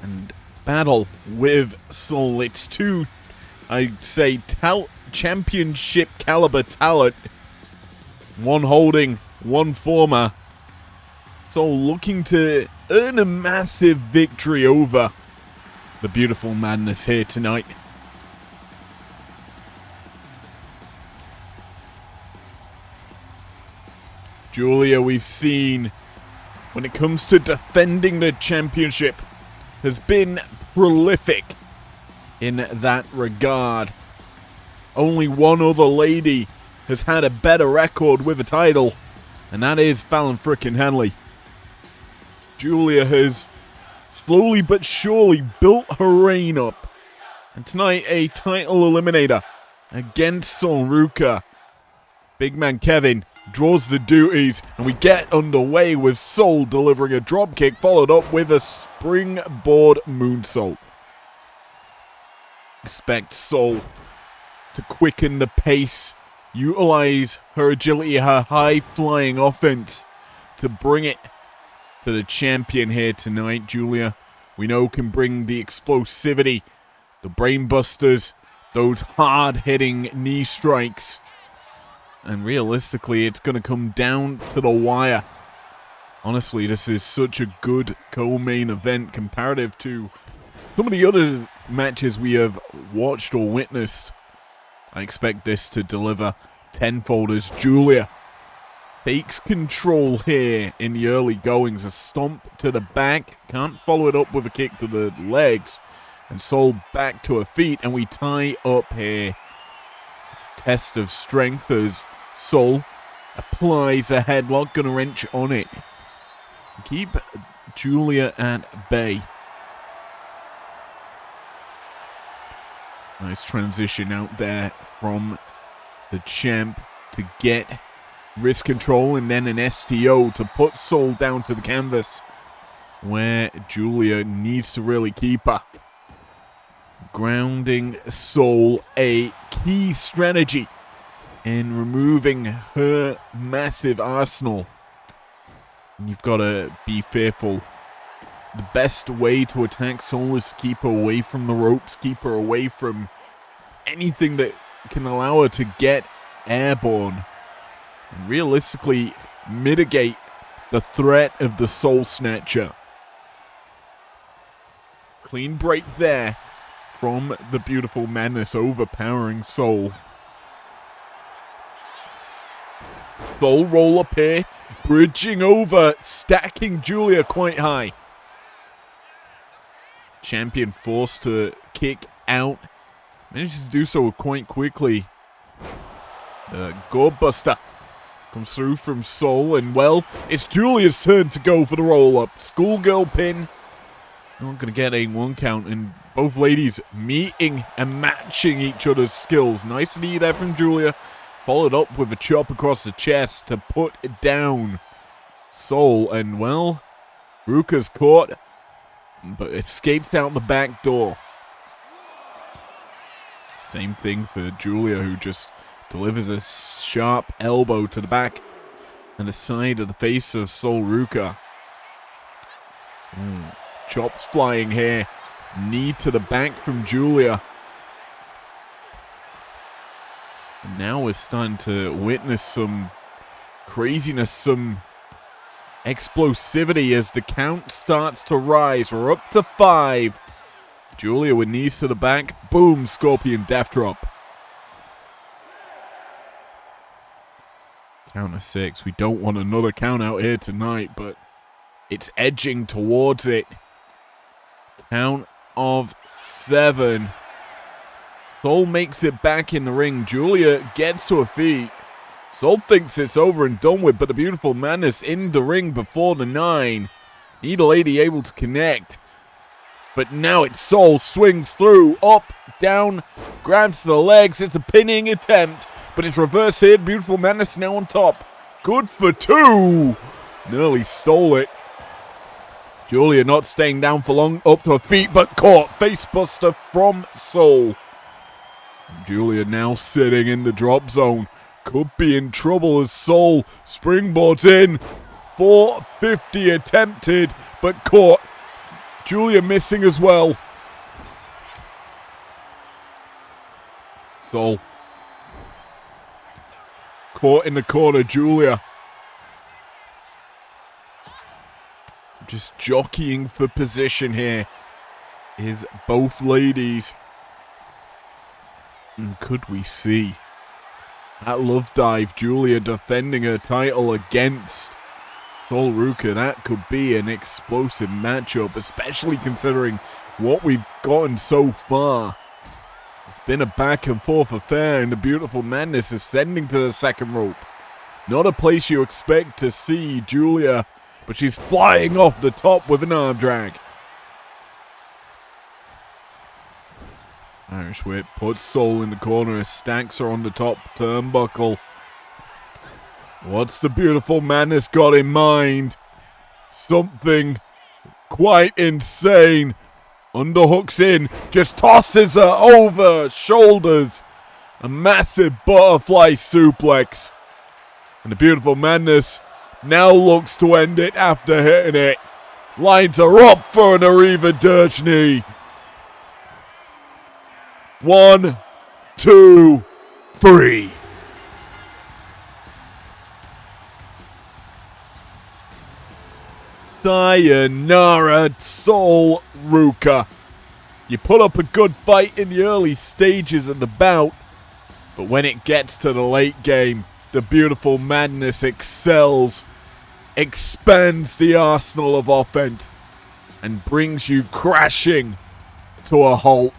and battle with Sol. It's two, I'd say, championship caliber talent. One holding, one former. Sol looking to earn a massive victory over the beautiful madness here tonight. Julia, we've seen, when it comes to defending the championship, has been prolific in that regard. Only one other lady has had a better record with a title, and that is Fallon frickin' Henley. Julia has slowly but surely built her reign up. And tonight, a title eliminator against Sol Ruka. Big man Kevin draws the duties, and we get underway with Sol delivering a dropkick followed up with a springboard moonsault. Expect Sol to quicken the pace, utilize her agility, her high-flying offense to bring it to the champion here tonight. Julia, we know, can bring the explosivity, the brain busters, those hard-hitting knee strikes. And realistically, it's going to come down to the wire. Honestly, this is such a good co-main event comparative to some of the other matches we have watched or witnessed. I expect this to deliver tenfold as Julia takes control here in the early goings. A stomp to the back. Can't follow it up with a kick to the legs. And Sol back to her feet. And we tie up here. It's a test of strength as Sol applies a headlock. Gonna wrench on it. Keep Julia at bay. Nice transition out there from the champ to get wrist control and then an STO to put Sol down to the canvas. where Julia needs to really keep her. Grounding Soul, a key strategy in removing her massive arsenal. And you've got to be fearful. The best way to attack Soul is to keep her away from the ropes, keep her away from anything that can allow her to get airborne. And realistically mitigate the threat of the Soul Snatcher. Clean break there from the Beautiful Madness, overpowering Soul. Soul roll up here, bridging over, stacking Julia quite high. Champion forced to kick out. Manages to do so quite quickly. Gourbuster comes through from Soul, and well, it's Julia's turn to go for the roll-up. Schoolgirl pin. Not going to get a 1 count, and both ladies meeting and matching each other's skills. Nice knee there from Julia. Followed up with a chop across the chest to put it down Soul, and well, Ruka's caught, but escapes out the back door. Same thing for Julia, who just delivers a sharp elbow to the back and the side of the face of Soul Ruka. Chops flying here. Knee to the back from Julia. And now we're starting to witness some craziness, some explosivity as the count starts to rise. We're up to 5. Julia with knees to the back. Boom, Scorpion Death Drop. Count of 6. We don't want another count out here tonight, but it's edging towards it. Count of 7. Soul makes it back in the ring. Julia gets to her feet. Soul thinks it's over and done with, but the Beautiful Madness in the ring before the 9. Neither lady able to connect. But now it's Soul, swings through, up, down, grabs the legs. It's a pinning attempt, but it's reverse here. Beautiful Madness now on top. Good for 2. Nearly stole it. Julia not staying down for long, up to her feet, but caught. Facebuster from Soul. Julia now sitting in the drop zone. Could be in trouble as Soul springboards in. 450 attempted, but caught. Julia missing as well. Soul caught in the corner. Julia just jockeying for position here is both ladies. And could we see that love dive, Julia defending her title against Soul Ruka? That could be an explosive matchup, especially considering what we've gotten so far. It's been a back and forth affair, and the Beautiful Madness ascending to the second rope. Not a place you expect to see Julia, but she's flying off the top with an arm drag. Irish whip puts Soul in the corner, stacks her on the top turnbuckle. What's the Beautiful Madness got in mind? Something quite insane. Underhooks in, just tosses her over shoulders. A massive butterfly suplex. And the Beautiful Madness now looks to end it after hitting it. Lines her up for an Arriva Dirge knee. 1, 2, 3. Sayonara, Soul Ruka. You put up a good fight in the early stages of the bout, but when it gets to the late game, the Beautiful Madness excels, expands the arsenal of offense, and brings you crashing to a halt.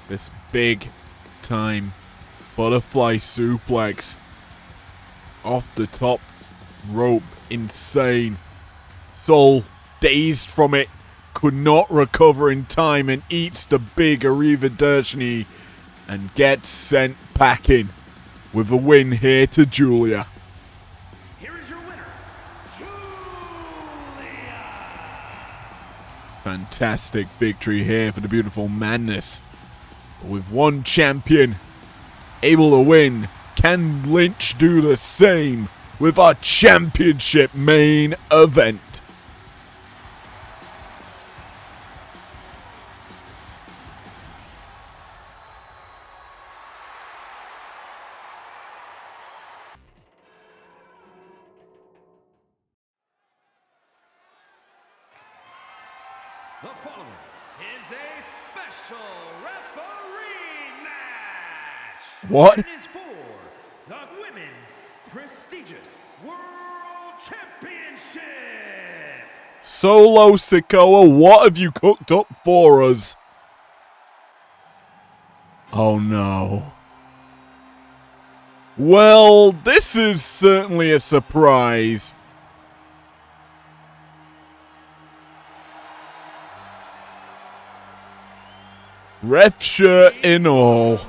This big time butterfly suplex off the top rope. Insane. Soul, dazed from it, could not recover in time and eats the big Arriva Dirge knee and gets sent packing with a win here to Julia. Here is your winner, Julia. Fantastic victory here for the Beautiful Madness. With one champion able to win, can Lynch do the same with our championship main event? The following is a special referee match. What? It is for the Women's Prestigious World Championship. Solo Sikoa, what have you cooked up for us? Oh no. Well, this is certainly a surprise. Ref shirt in all. The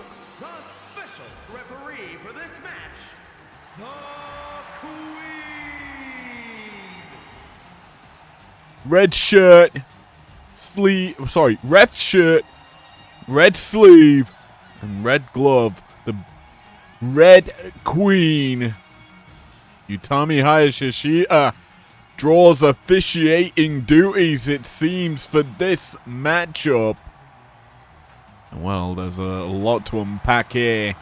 special referee for this match, the Queen. Red shirt, ref shirt, red sleeve, and red glove. The Red Queen, Utami Hayashishita, draws officiating duties, it seems, for this matchup. Well, there's a lot to unpack here.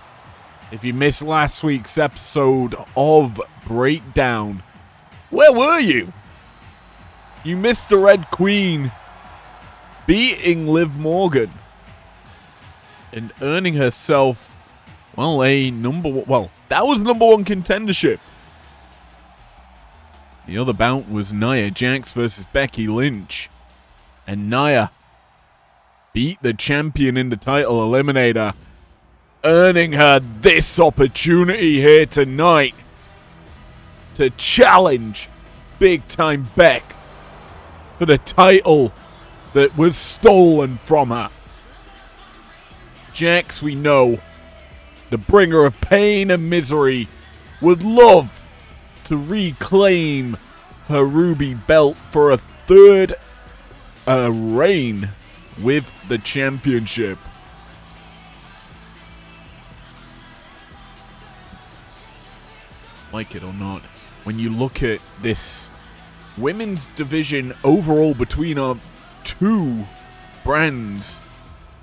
If you missed last week's episode of Breakdown, where were you? You missed the Red Queen beating Liv Morgan and earning herself, well, that was number one contendership. The other bout was Nia Jax versus Becky Lynch, and Nia beat the champion in the title eliminator, earning her this opportunity here tonight to challenge Big Time Bex for the title that was stolen from her. Jax, we know, the bringer of pain and misery, would love to reclaim her ruby belt for a third reign with the championship. Like it or not, when you look at this women's division overall between our two brands,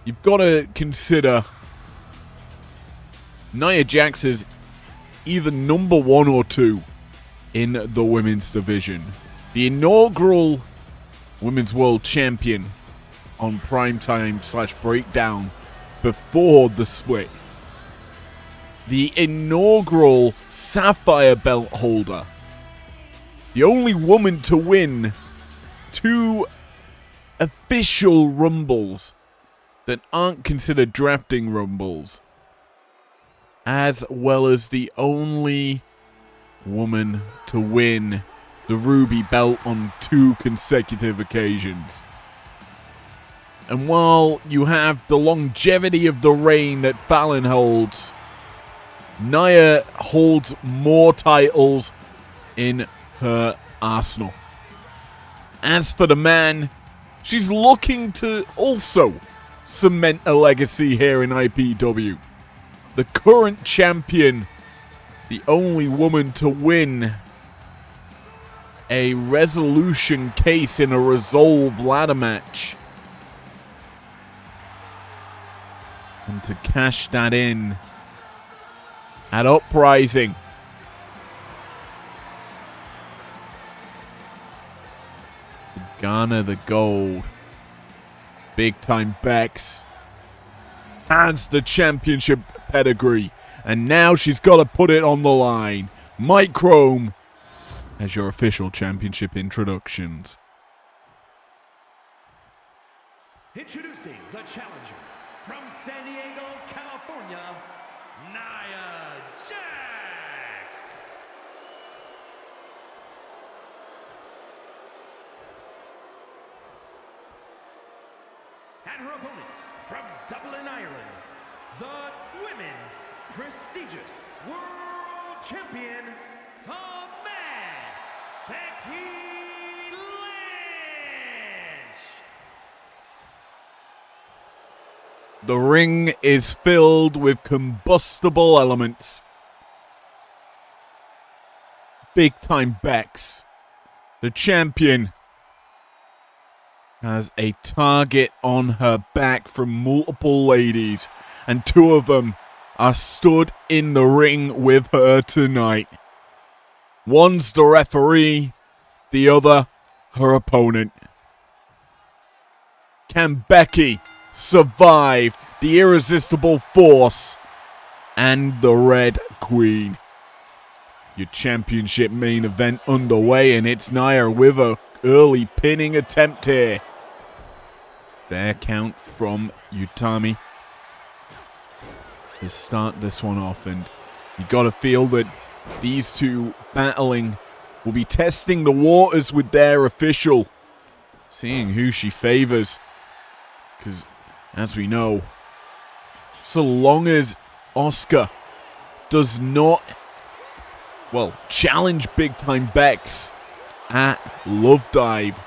you've got to consider Nia Jax is either number 1 or 2 in the women's division. The inaugural Women's World Champion on Primetime/Breakdown before the split. The inaugural Sapphire belt holder. The only woman to win 2 official Rumbles that aren't considered drafting Rumbles. As well as the only woman to win the Ruby belt on 2 consecutive occasions. And while you have the longevity of the reign that Fallon holds, Nia holds more titles in her arsenal. As for the man, she's looking to also cement a legacy here in IPW. The current champion, the only woman to win a resolution case in a Resolve ladder match. And to cash that in at Uprising. To garner the gold. Big Time Bex has the championship pedigree. And now she's got to put it on the line. Mike Chrome as your official championship introductions. Introducing the challenger from San Diego, California, Nia Jax. And her opponent from Dublin, Ireland, the Women's Prestigious World Champion, the Mad Becky Lynch. The ring is filled with combustible elements. Big time Bex, the champion, has a target on her back from multiple ladies, and two of them are stood in the ring with her tonight. One's the referee, the other her opponent. Can Becky survive the irresistible force and the Red Queen? Your championship main event underway, and it's Nia with a early pinning attempt here. Fair count from Utami to start this one off, and you gotta feel that these two battling will be testing the waters with their official, seeing who she favors. Because, as we know, so long as Asuka does not, challenge Big Time Bex at Love Dive,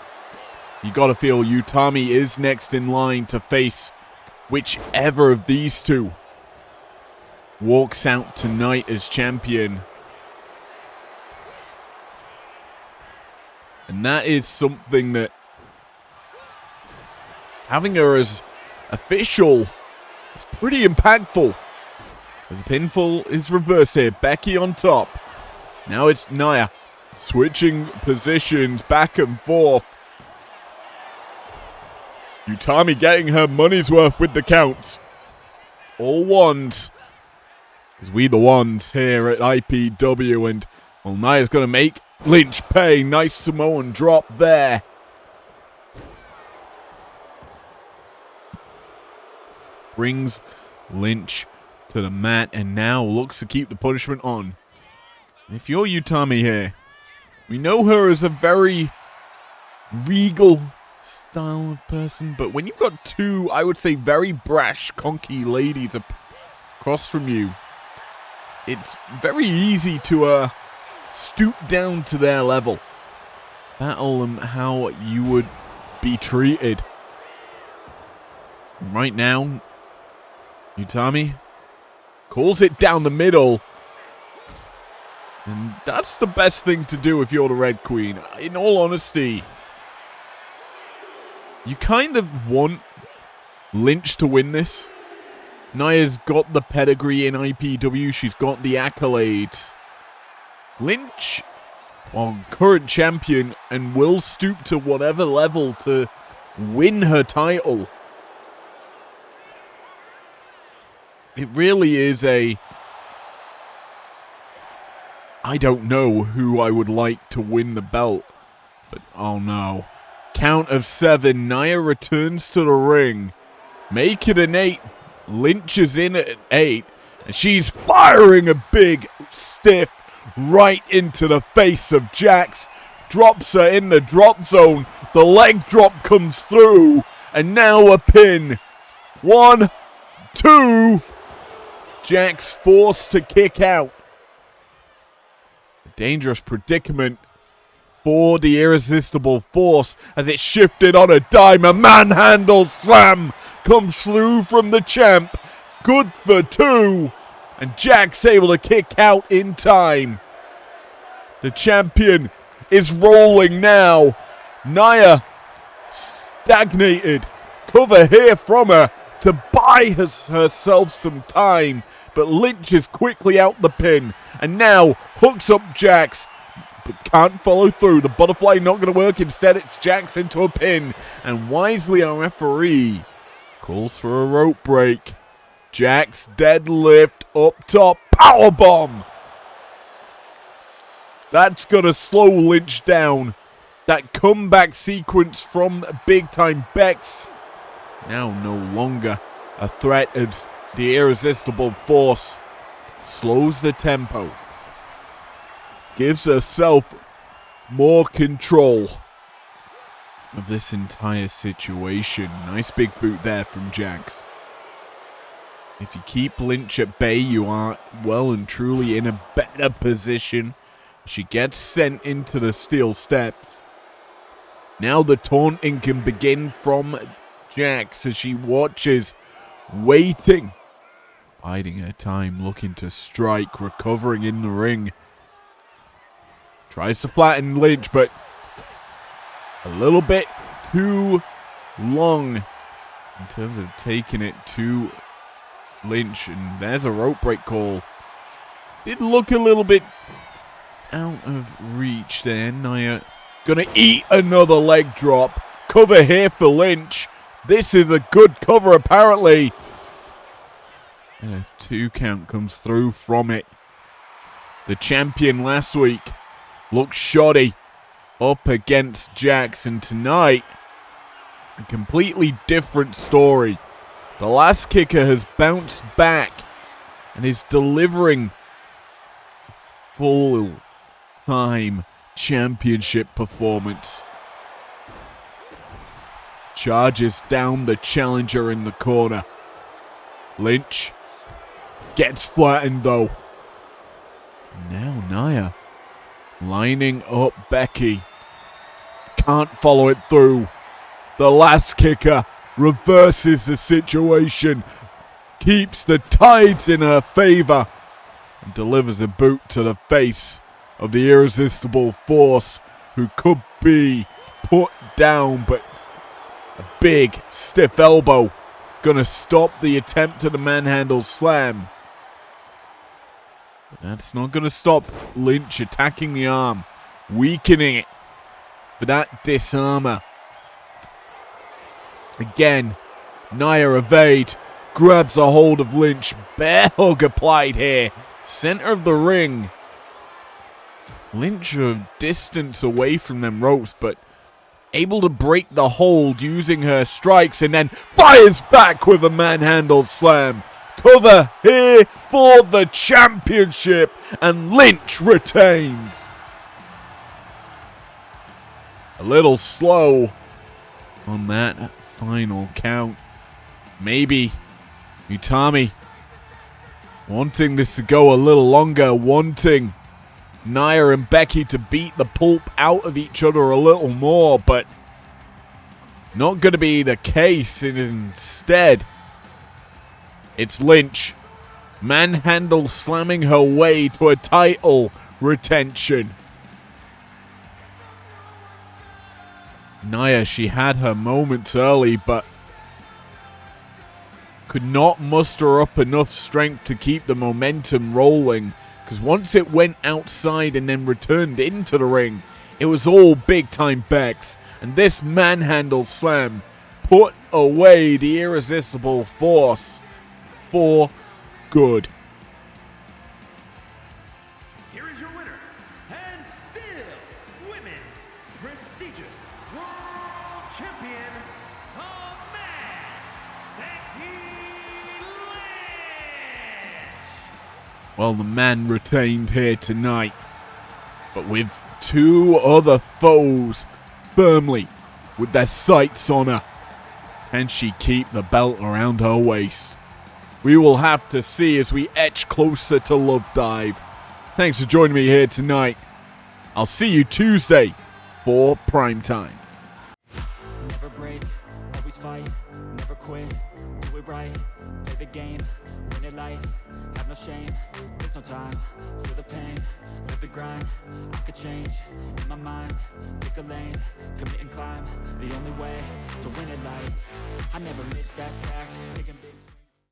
you gotta feel Utami is next in line to face whichever of these two walks out tonight as champion. And that is something that having her as official is pretty impactful. As the pinfall is reversed here, Becky on top. Now it's Nia switching positions back and forth. Utami getting her money's worth with the counts. All ones. Because we the ones here at IPW, and Nia's going to make Lynch pay. Nice Samoan drop there. Brings Lynch to the mat and now looks to keep the punishment on. And if you're Utami here, we know her as a very regal style of person, but when you've got two, I would say, very brash, conky ladies across from you, it's very easy to stoop down to their level. Battle them how you would be treated. Right now, Utami calls it down the middle. And that's the best thing to do if you're the Red Queen. In all honesty, you kind of want Lynch to win this. Nia's got the pedigree in IPW. She's got the accolades. Lynch, current champion, and will stoop to whatever level to win her title. It really is I don't know who I would like to win the belt, but oh no. Count of 7, Nia returns to the ring. Make it an 8. Lynch is in at 8, and she's firing a big stiff right into the face of Jax. Drops her in the drop zone. The leg drop comes through, and now a pin. 1, 2. Jax forced to kick out. A dangerous predicament for the irresistible force as it shifted on a dime. A manhandle slam comes through from the champ. Good for 2. And Jax able to kick out in time. The champion is rolling now. Nia stagnated. Cover here from her to buy herself some time. But Lynch is quickly out the pin. And now hooks up Jax. But can't follow through. The butterfly not going to work. Instead, it's Jax into a pin. And wisely, our referee calls for a rope break. Jax deadlift up top. Powerbomb. That's going to slow Lynch down. That comeback sequence from Big Time Bex now no longer a threat as the irresistible force slows the tempo. Gives herself more control of this entire situation. Nice big boot there from Jax. If you keep Lynch at bay, you are well and truly in a better position. She gets sent into the steel steps. Now the taunting can begin from Jax as she watches waiting, biding her time, looking to strike, recovering in the ring. Tries to flatten Lynch, but a little bit too long in terms of taking it to Lynch. And there's a rope break call. Did look a little bit out of reach there. Nia gonna eat another leg drop. Cover here for Lynch. This is a good cover apparently. And a 2 count comes through from it. The champion last week looked shoddy up against Jackson. Tonight, a completely different story. The last kicker has bounced back and is delivering full-time championship performance. Charges down the challenger in the corner. Lynch gets flattened though. Now Nia lining up Becky. Can't follow it through. The last kicker reverses the situation. Keeps the tides in her favor. And delivers a boot to the face of the irresistible force, who could be put down, but a big stiff elbow gonna stop the attempt at a manhandle slam. But that's not gonna stop Lynch attacking the arm, weakening it for that disarmer. Again, Nia evade, grabs a hold of Lynch, bear hug applied here, center of the ring. Lynch a distance away from them ropes, but able to break the hold using her strikes, and then fires back with a manhandle slam. Cover here for the championship, and Lynch retains. A little slow on that final count. Maybe Utami wanting this to go a little longer, wanting Nia and Becky to beat the pulp out of each other a little more, but not going to be the case. Instead, it's Lynch manhandle slamming her way to a title retention. Nia, she had her moments early, but could not muster up enough strength to keep the momentum rolling. Because once it went outside and then returned into the ring, it was all big time Bex. And this manhandle slam put away the irresistible force for good. Here is your winner, and still women's prestigious world champion, the man, Becky Lynch. Well, the man retained here tonight, but with 2 other foes firmly with their sights on her. Can she keep the belt around her waist? We will have to see as we etch closer to Love Dive. Thanks for joining me here tonight. I'll see you Tuesday for Primetime. Never break, always fight, never quit, do it right, play the game, win it life, have no shame, there's no time, feel the pain, live the grind, I could change, in my mind, pick a lane, commit and climb, the only way to win it life, I never miss, that's fact, taking